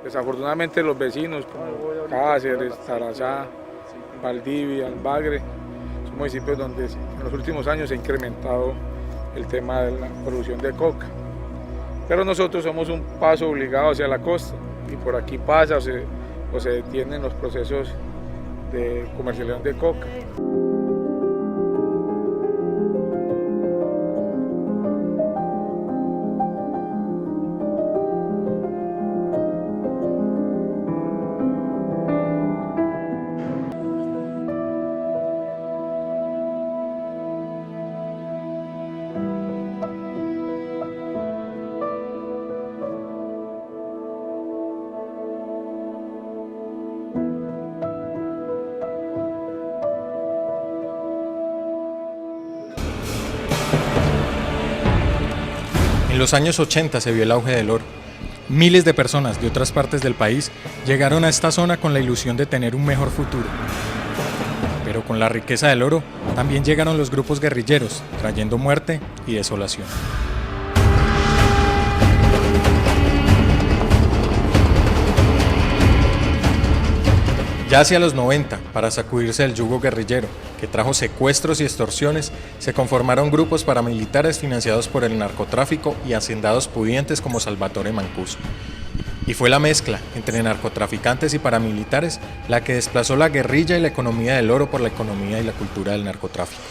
Desafortunadamente los vecinos como Cáceres, Tarazá, Valdivia, Albagre, son municipios donde en los últimos años se ha incrementado el tema de la producción de coca. Pero nosotros somos un paso obligado hacia la costa y por aquí pasa o se detienen los procesos de comercialización de coca. En los años 80 se vio el auge del oro. Miles de personas de otras partes del país llegaron a esta zona con la ilusión de tener un mejor futuro. Pero con la riqueza del oro también llegaron los grupos guerrilleros, trayendo muerte y desolación. Ya hacia los 90, para sacudirse del yugo guerrillero, que trajo secuestros y extorsiones, se conformaron grupos paramilitares financiados por el narcotráfico y hacendados pudientes como Salvatore Mancuso. Y fue la mezcla entre narcotraficantes y paramilitares la que desplazó la guerrilla y la economía del oro por la economía y la cultura del narcotráfico.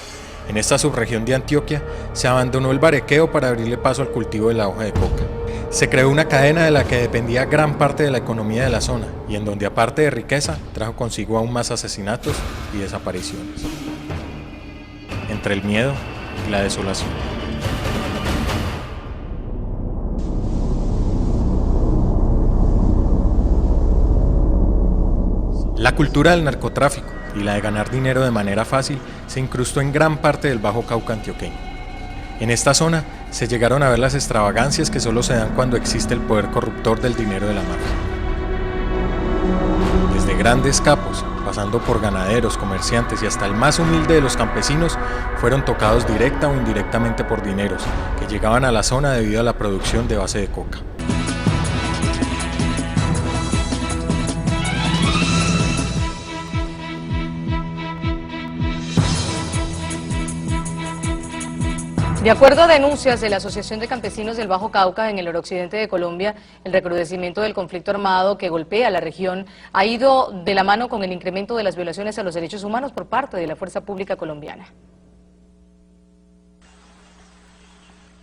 En esta subregión de Antioquia se abandonó el barequeo para abrirle paso al cultivo de la hoja de coca. Se creó una cadena de la que dependía gran parte de la economía de la zona y en donde, aparte de riqueza, trajo consigo aún más asesinatos y desapariciones. Entre el miedo y la desolación. La cultura del narcotráfico y la de ganar dinero de manera fácil se incrustó en gran parte del Bajo Cauca antioqueño. En esta zona se llegaron a ver las extravagancias que solo se dan cuando existe el poder corruptor del dinero de la mafia. Desde grandes capos, pasando por ganaderos, comerciantes y hasta el más humilde de los campesinos, fueron tocados directa o indirectamente por dineros que llegaban a la zona debido a la producción de base de coca. De acuerdo a denuncias de la Asociación de Campesinos del Bajo Cauca en el noroccidente de Colombia, el recrudecimiento del conflicto armado que golpea la región ha ido de la mano con el incremento de las violaciones a los derechos humanos por parte de la fuerza pública colombiana.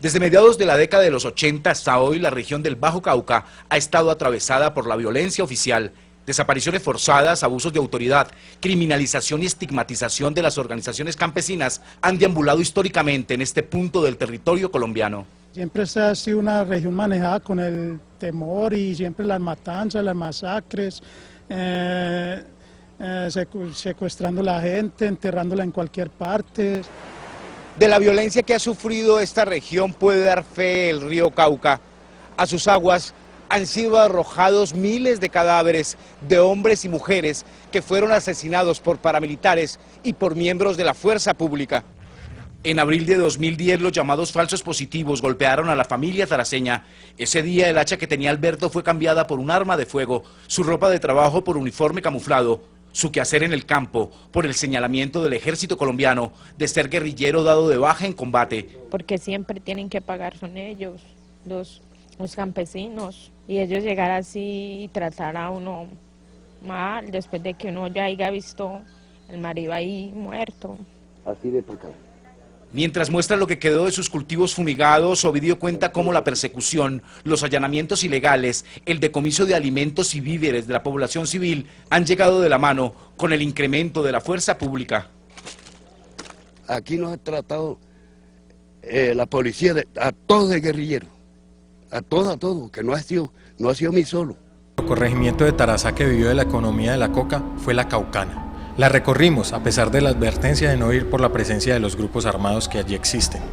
Desde mediados de la década de los 80 hasta hoy, la región del Bajo Cauca ha estado atravesada por la violencia oficial, desapariciones forzadas, abusos de autoridad, criminalización y estigmatización de las organizaciones campesinas han deambulado históricamente en este punto del territorio colombiano. Siempre esta ha sido una región manejada con el temor y siempre las matanzas, las masacres, secuestrando a la gente, enterrándola en cualquier parte. De la violencia que ha sufrido esta región puede dar fe el río Cauca. A sus aguas han sido arrojados miles de cadáveres de hombres y mujeres que fueron asesinados por paramilitares y por miembros de la fuerza pública. En abril de 2010 los llamados falsos positivos golpearon a la familia taraseña. Ese día el hacha que tenía Alberto fue cambiada por un arma de fuego, su ropa de trabajo por uniforme camuflado, su quehacer en el campo por el señalamiento del ejército colombiano de ser guerrillero dado de baja en combate. Porque siempre tienen que pagar son ellos, los campesinos, y ellos llegar así y tratar a uno mal después de que uno ya haya visto el marido ahí muerto. Así de por acá. Mientras muestra lo que quedó de sus cultivos fumigados, Ovidio cuenta cómo la persecución, los allanamientos ilegales, el decomiso de alimentos y víveres de la población civil han llegado de la mano con el incremento de la fuerza pública. Aquí nos ha tratado la policía a todos de guerrilleros. A todo, que no ha sido mí solo. El corregimiento de Tarazá que vivió de la economía de la coca fue la Caucana. La recorrimos a pesar de la advertencia de no ir por la presencia de los grupos armados que allí existen.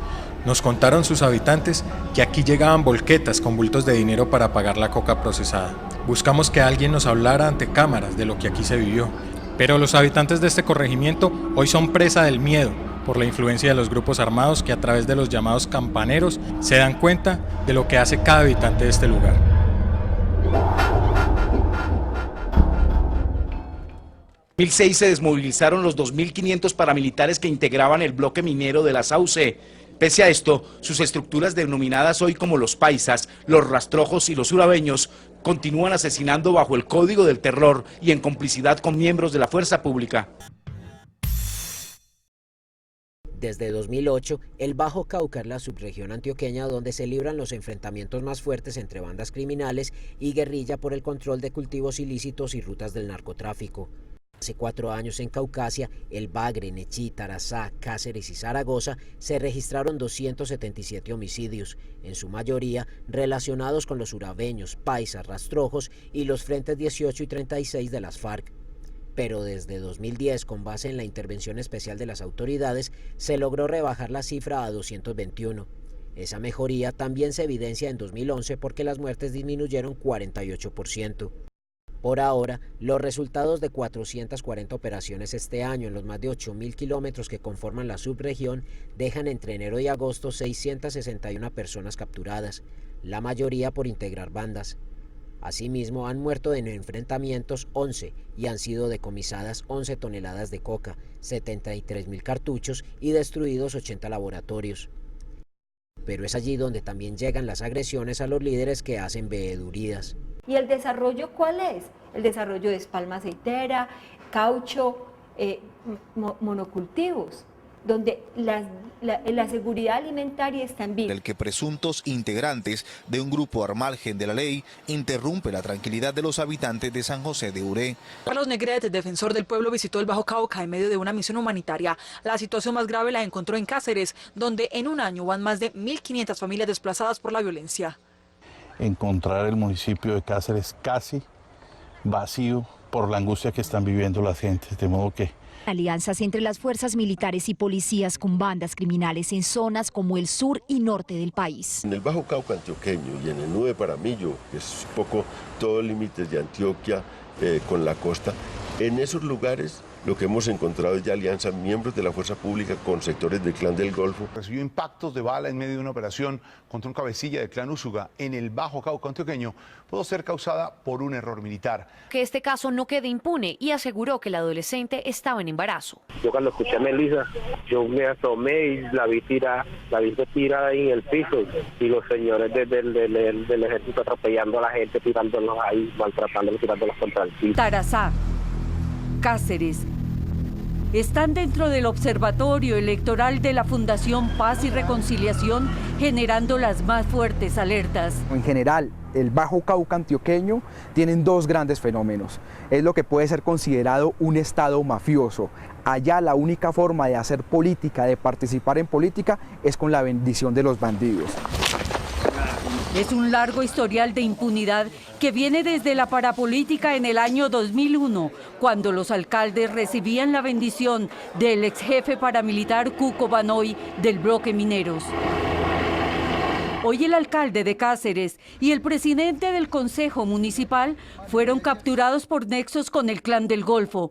Nos contaron sus habitantes que aquí llegaban volquetas con bultos de dinero para pagar la coca procesada. Buscamos que alguien nos hablara ante cámaras de lo que aquí se vivió, pero los habitantes de este corregimiento hoy son presa del miedo por la influencia de los grupos armados que a través de los llamados campaneros se dan cuenta de lo que hace cada habitante de este lugar. En 2006 se desmovilizaron los 2.500 paramilitares que integraban el bloque minero de la Sauce. Pese a esto, sus estructuras denominadas hoy como los paisas, los rastrojos y los urabeños continúan asesinando bajo el código del terror y en complicidad con miembros de la fuerza pública. Desde 2008, el Bajo Cauca es la subregión antioqueña donde se libran los enfrentamientos más fuertes entre bandas criminales y guerrilla por el control de cultivos ilícitos y rutas del narcotráfico. Hace 4 años en Caucasia, El Bagre, Nechí, Tarazá, Cáceres y Zaragoza se registraron 277 homicidios, en su mayoría relacionados con los urabeños, paisas, rastrojos y los frentes 18 y 36 de las FARC. Pero desde 2010, con base en la intervención especial de las autoridades, se logró rebajar la cifra a 221. Esa mejoría también se evidencia en 2011 porque las muertes disminuyeron 48%. Por ahora, los resultados de 440 operaciones este año en los más de 8.000 kilómetros que conforman la subregión dejan entre enero y agosto 661 personas capturadas, la mayoría por integrar bandas. Asimismo, han muerto en enfrentamientos 11 y han sido decomisadas 11 toneladas de coca, 73.000 cartuchos y destruidos 80 laboratorios. Pero es allí donde también llegan las agresiones a los líderes que hacen veedurías. ¿Y el desarrollo cuál es? El desarrollo es palma aceitera, caucho, monocultivos, donde la seguridad alimentaria está en vilo. El que presuntos integrantes de un grupo al margen de la ley interrumpe la tranquilidad de los habitantes de San José de Uré. Carlos Negrete, defensor del pueblo, visitó el Bajo Cauca en medio de una misión humanitaria. La situación más grave la encontró en Cáceres, donde en un año van más de 1.500 familias desplazadas por la violencia. Encontrar el municipio de Cáceres casi vacío por la angustia que están viviendo las gentes, de modo que alianzas entre las fuerzas militares y policías con bandas criminales en zonas como el sur y norte del país. En el Bajo Cauca antioqueño y en el Nube Paramillo, que es un poco todos los límites de Antioquia con la costa, en esos lugares lo que hemos encontrado es ya alianzas, miembros de la fuerza pública con sectores del Clan del Golfo. Recibió impactos de bala en medio de una operación contra un cabecilla del Clan Úsuga en el Bajo Cauca antioqueño. Pudo ser causada por un error militar. Que este caso no quede impune y aseguró que el adolescente estaba en embarazo. Yo cuando escuché a Melissa, yo me asomé y la vi tirada ahí en el piso y los señores del ejército atropellando a la gente, tirándolos ahí, maltratándolos, tirándolos contra el piso. Tarazá, Cáceres, están dentro del observatorio electoral de la Fundación Paz y Reconciliación, generando las más fuertes alertas. En general, el Bajo Cauca antioqueño tienen dos grandes fenómenos. Es lo que puede ser considerado un estado mafioso. Allá la única forma de hacer política, de participar en política, es con la bendición de los bandidos. Es un largo historial de impunidad que viene desde la parapolítica en el año 2001, cuando los alcaldes recibían la bendición del ex jefe paramilitar Cuco Banoy del bloque Mineros. Hoy el alcalde de Cáceres y el presidente del Consejo Municipal fueron capturados por nexos con el Clan del Golfo.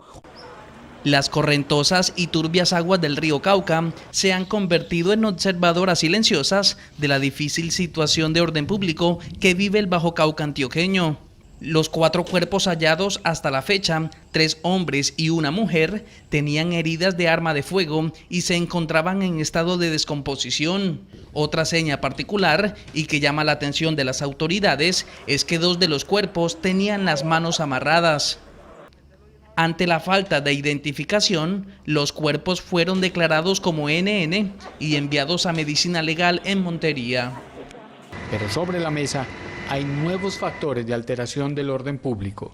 Las correntosas y turbias aguas del río Cauca se han convertido en observadoras silenciosas de la difícil situación de orden público que vive el Bajo Cauca antioqueño. Los 4 cuerpos hallados hasta la fecha, 3 hombres y una mujer, tenían heridas de arma de fuego y se encontraban en estado de descomposición. Otra seña particular y que llama la atención de las autoridades es que 2 de los cuerpos tenían las manos amarradas. Ante la falta de identificación, los cuerpos fueron declarados como NN y enviados a medicina legal en Montería. Pero sobre la mesa hay nuevos factores de alteración del orden público.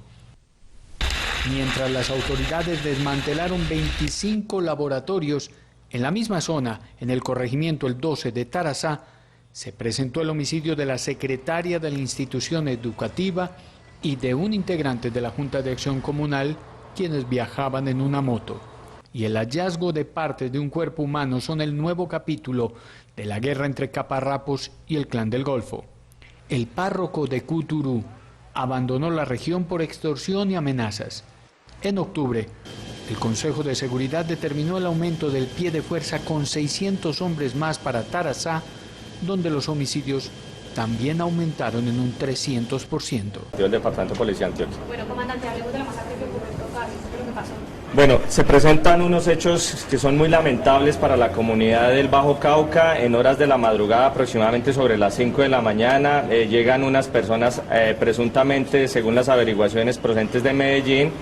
Mientras las autoridades desmantelaron 25 laboratorios en la misma zona, en el corregimiento El 12 de Tarazá, se presentó el homicidio de la secretaria de la institución educativa y de un integrante de la Junta de Acción Comunal, quienes viajaban en una moto. Y el hallazgo de partes de un cuerpo humano son el nuevo capítulo de la guerra entre caparrapos y el Clan del Golfo. El párroco de Cuturú abandonó la región por extorsión y amenazas. En octubre, el Consejo de Seguridad determinó el aumento del pie de fuerza con 600 hombres más para Tarazá, donde los homicidios también aumentaron en un 300%. Del Departamento de Policía Antioquia. Bueno, comandante, hablemos de la masacre que ocurrió en Cauca. ¿Qué es lo que pasó? Bueno, se presentan unos hechos que son muy lamentables para la comunidad del Bajo Cauca. En horas de la madrugada, aproximadamente sobre las 5 de la mañana, llegan unas personas presuntamente, según las averiguaciones procedentes de Medellín,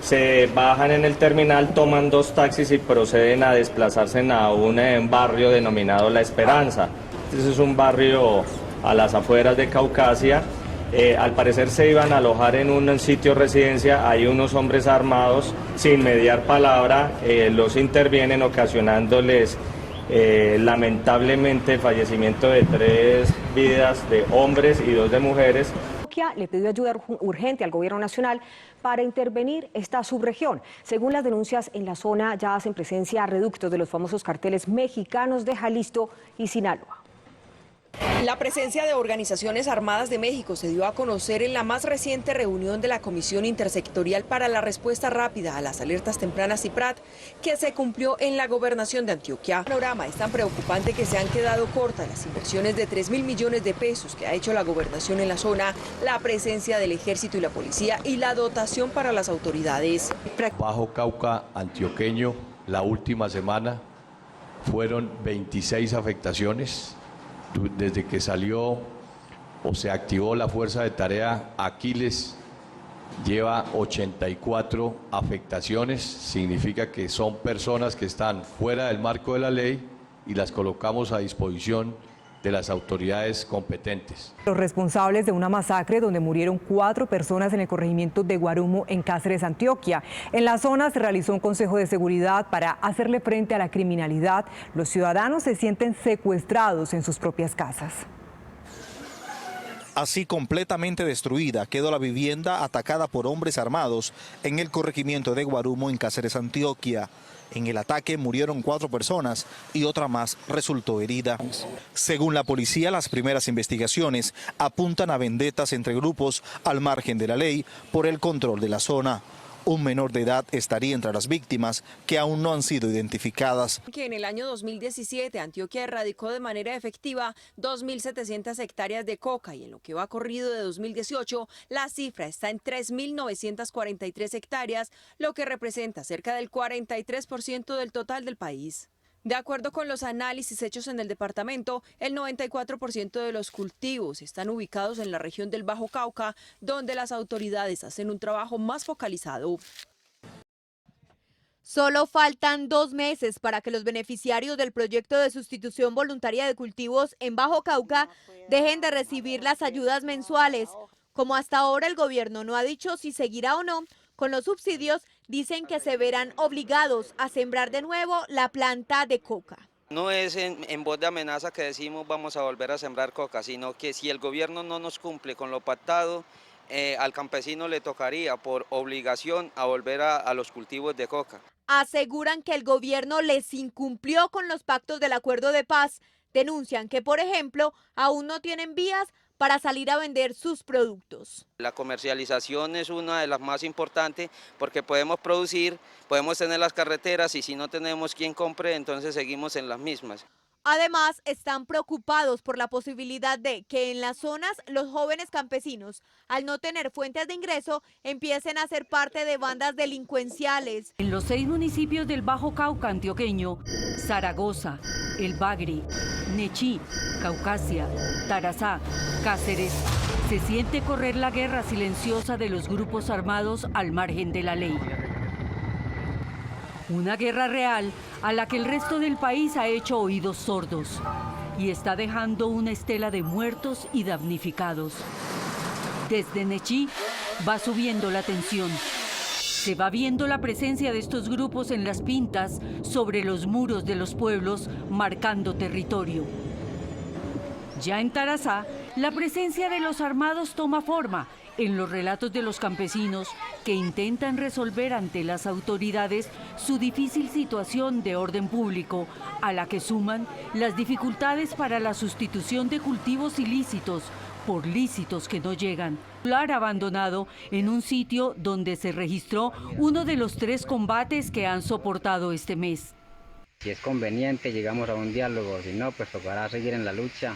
se bajan en el terminal, toman 2 taxis y proceden a desplazarse a un barrio denominado La Esperanza. Este es un barrio a las afueras de Caucasia. Al parecer se iban a alojar en un sitio de residencia, hay unos hombres armados, sin mediar palabra, los intervienen ocasionándoles lamentablemente el fallecimiento de 3 vidas de hombres y 2 de mujeres. Le pidió ayuda urgente al gobierno nacional para intervenir esta subregión. Según las denuncias, en la zona ya hacen presencia reductos de los famosos carteles mexicanos de Jalisco y Sinaloa. La presencia de organizaciones armadas de México se dio a conocer en la más reciente reunión de la Comisión Intersectorial para la Respuesta Rápida a las Alertas Tempranas CIPRAT, que se cumplió en la gobernación de Antioquia. El panorama es tan preocupante que se han quedado cortas las inversiones de 3.000 millones de pesos que ha hecho la gobernación en la zona, la presencia del ejército y la policía y la dotación para las autoridades. Bajo Cauca antioqueño, la última semana fueron 26 afectaciones. Desde que salió o se activó la fuerza de tarea Aquiles, lleva 84 afectaciones, significa que son personas que están fuera del marco de la ley y las colocamos a disposición de las autoridades competentes. Los responsables de una masacre donde murieron 4 personas en el corregimiento de Guarumo en Cáceres, Antioquia. En la zona se realizó un consejo de seguridad para hacerle frente a la criminalidad. Los ciudadanos se sienten secuestrados en sus propias casas. Así completamente destruida quedó la vivienda atacada por hombres armados en el corregimiento de Guarumo en Cáceres, Antioquia. En el ataque murieron 4 personas y otra más resultó herida. Según la policía, las primeras investigaciones apuntan a vendetas entre grupos al margen de la ley por el control de la zona. Un menor de edad estaría entre las víctimas que aún no han sido identificadas. Que en el año 2017 Antioquia erradicó de manera efectiva 2.700 hectáreas de coca y en lo que va corrido de 2018 la cifra está en 3.943 hectáreas, lo que representa cerca del 43% del total del país. De acuerdo con los análisis hechos en el departamento, el 94% de los cultivos están ubicados en la región del Bajo Cauca, donde las autoridades hacen un trabajo más focalizado. Solo faltan 2 meses para que los beneficiarios del proyecto de sustitución voluntaria de cultivos en Bajo Cauca dejen de recibir las ayudas mensuales. Como hasta ahora el gobierno no ha dicho si seguirá o no con los subsidios, dicen que se verán obligados a sembrar de nuevo la planta de coca. No es en voz de amenaza que decimos vamos a volver a sembrar coca, sino que si el gobierno no nos cumple con lo pactado, al campesino le tocaría por obligación a volver a los cultivos de coca. Aseguran que el gobierno les incumplió con los pactos del acuerdo de paz. Denuncian que, por ejemplo, aún no tienen vías para salir a vender sus productos. La comercialización es una de las más importantes porque podemos producir, podemos tener las carreteras y si no tenemos quien compre, entonces seguimos en las mismas. Además, están preocupados por la posibilidad de que en las zonas los jóvenes campesinos, al no tener fuentes de ingreso, empiecen a ser parte de bandas delincuenciales. En los 6 municipios del Bajo Cauca antioqueño, Zaragoza, El Bagre, Nechí, Caucasia, Tarazá, Cáceres, se siente correr la guerra silenciosa de los grupos armados al margen de la ley. Una guerra real a la que el resto del país ha hecho oídos sordos y está dejando una estela de muertos y damnificados. Desde Nechí va subiendo la tensión. Se va viendo la presencia de estos grupos en las pintas sobre los muros de los pueblos, marcando territorio. Ya en Tarazá, la presencia de los armados toma forma en los relatos de los campesinos que intentan resolver ante las autoridades su difícil situación de orden público, a la que suman las dificultades para la sustitución de cultivos ilícitos por lícitos que no llegan. Abandonado en un sitio donde se registró uno de los 3 combates que han soportado este mes. Si es conveniente, llegamos a un diálogo, si no, pues tocará seguir en la lucha.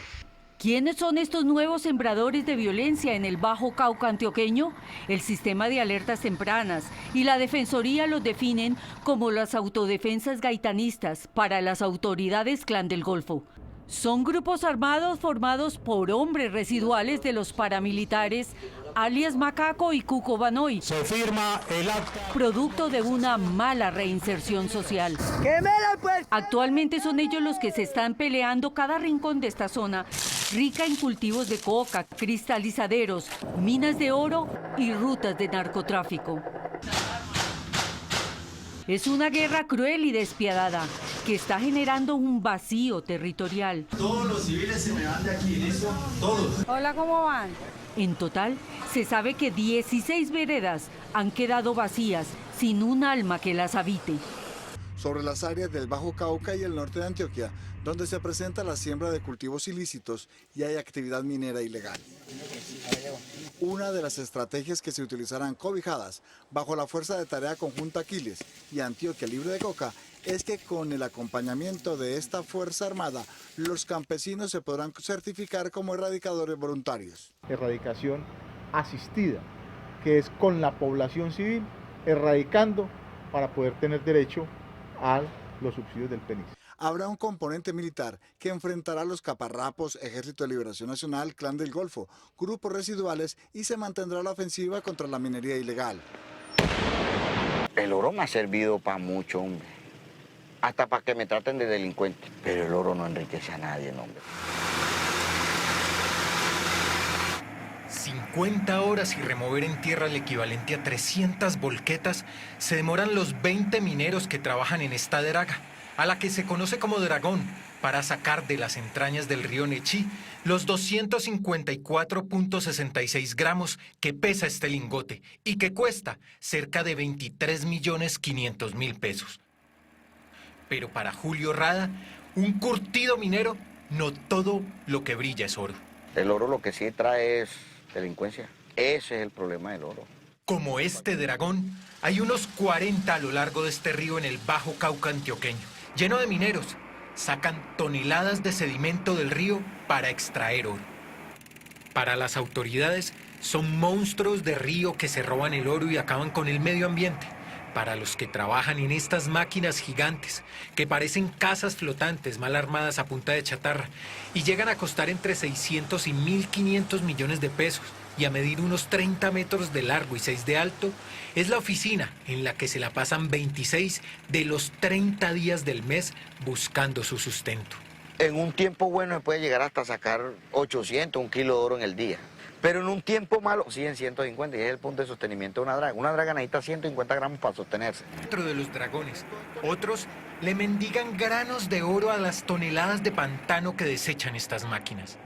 ¿Quiénes son estos nuevos sembradores de violencia en el Bajo Cauca antioqueño? El sistema de alertas tempranas y la Defensoría los definen como las autodefensas gaitanistas para las autoridades Clan del Golfo. Son grupos armados formados por hombres residuales de los paramilitares, alias Macaco y Cuco Banoy. Se firma el acta. Producto de una mala reinserción social. Actualmente son ellos los que se están peleando cada rincón de esta zona, rica en cultivos de coca, cristalizaderos, minas de oro y rutas de narcotráfico. Es una guerra cruel y despiadada que está generando un vacío territorial. Todos los civiles se me van de aquí, ¿listo? Todos. Hola, ¿cómo van? En total, se sabe que 16 veredas han quedado vacías, sin un alma que las habite. Sobre las áreas del Bajo Cauca y el norte de Antioquia, donde se presenta la siembra de cultivos ilícitos y hay actividad minera ilegal. Una de las estrategias que se utilizarán cobijadas bajo la Fuerza de Tarea Conjunta Aquiles y Antioquia Libre de Coca es que con el acompañamiento de esta Fuerza Armada, los campesinos se podrán certificar como erradicadores voluntarios. Erradicación asistida, que es con la población civil, erradicando para poder tener derecho a los subsidios del PENIS. Habrá un componente militar que enfrentará a los caparrapos, Ejército de Liberación Nacional, Clan del Golfo, grupos residuales y se mantendrá la ofensiva contra la minería ilegal. El oro me ha servido para mucho, hombre. Hasta para que me traten de delincuente. Pero el oro no enriquece a nadie, hombre. 50 horas y remover en tierra el equivalente a 300 volquetas se demoran los 20 mineros que trabajan en esta draga, a la que se conoce como dragón, para sacar de las entrañas del río Nechí los 254.66 gramos que pesa este lingote y que cuesta cerca de 23.500.000 pesos. Pero para Julio Rada, un curtido minero, no todo lo que brilla es oro. El oro lo que sí trae es delincuencia. Ese es el problema del oro. Como este dragón, hay unos 40 a lo largo de este río en el Bajo Cauca antioqueño, lleno de mineros. Sacan toneladas de sedimento del río para extraer oro. Para las autoridades, son monstruos de río que se roban el oro y acaban con el medio ambiente. Para los que trabajan en estas máquinas gigantes, que parecen casas flotantes mal armadas a punta de chatarra, y llegan a costar entre 600 y 1.500 millones de pesos, y a medir unos 30 metros de largo y 6 de alto, es la oficina en la que se la pasan 26 de los 30 días del mes buscando su sustento. En un tiempo bueno se puede llegar hasta sacar 800, 1 kilo de oro en el día. Pero en un tiempo malo, sí, en 150, y es el punto de sostenimiento de una draga. Una draga necesita 150 gramos para sostenerse. Dentro de los dragones, otros le mendigan granos de oro a las toneladas de pantano que desechan estas máquinas.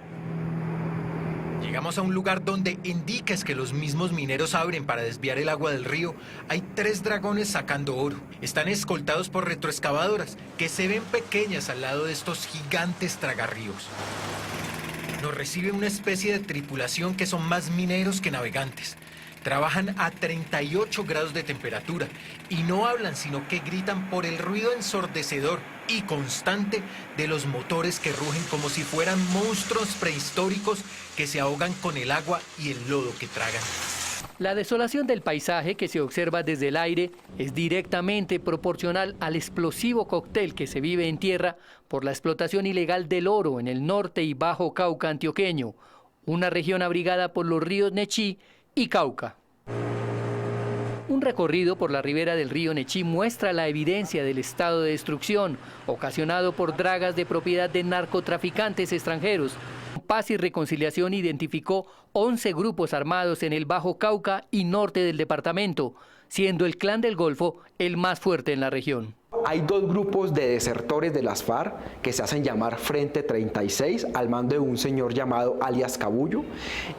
Llegamos a un lugar donde indiques que los mismos mineros abren para desviar el agua del río. Hay 3 dragones sacando oro. Están escoltados por retroexcavadoras que se ven pequeñas al lado de estos gigantes tragarríos. Nos recibe una especie de tripulación que son más mineros que navegantes. Trabajan a 38 grados de temperatura y no hablan sino que gritan por el ruido ensordecedor y constante de los motores que rugen como si fueran monstruos prehistóricos que se ahogan con el agua y el lodo que tragan. La desolación del paisaje que se observa desde el aire es directamente proporcional al explosivo cóctel que se vive en tierra por la explotación ilegal del oro en el norte y Bajo Cauca antioqueño, una región abrigada por los ríos Nechí y Cauca. Un recorrido por la ribera del río Nechí muestra la evidencia del estado de destrucción ocasionado por dragas de propiedad de narcotraficantes extranjeros. Paz y Reconciliación identificó 11 grupos armados en el Bajo Cauca y norte del departamento, siendo el Clan del Golfo el más fuerte en la región. Hay 2 grupos de desertores de las FARC que se hacen llamar Frente 36 al mando de un señor llamado alias Cabullo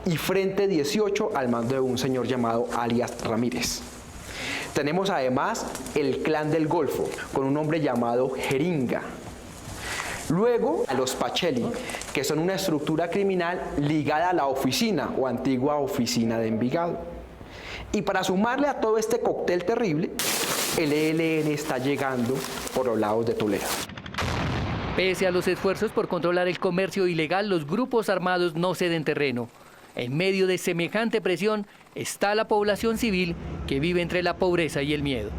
y Frente 18 al mando de un señor llamado alias Ramírez. Tenemos además el Clan del Golfo con un hombre llamado Jeringa. Luego a los Pacheli, que son una estructura criminal ligada a la oficina o antigua oficina de Envigado. Y para sumarle a todo este cóctel terrible, el ELN está llegando por los lados de Toledo. Pese a los esfuerzos por controlar el comercio ilegal, los grupos armados no ceden terreno. En medio de semejante presión está la población civil que vive entre la pobreza y el miedo.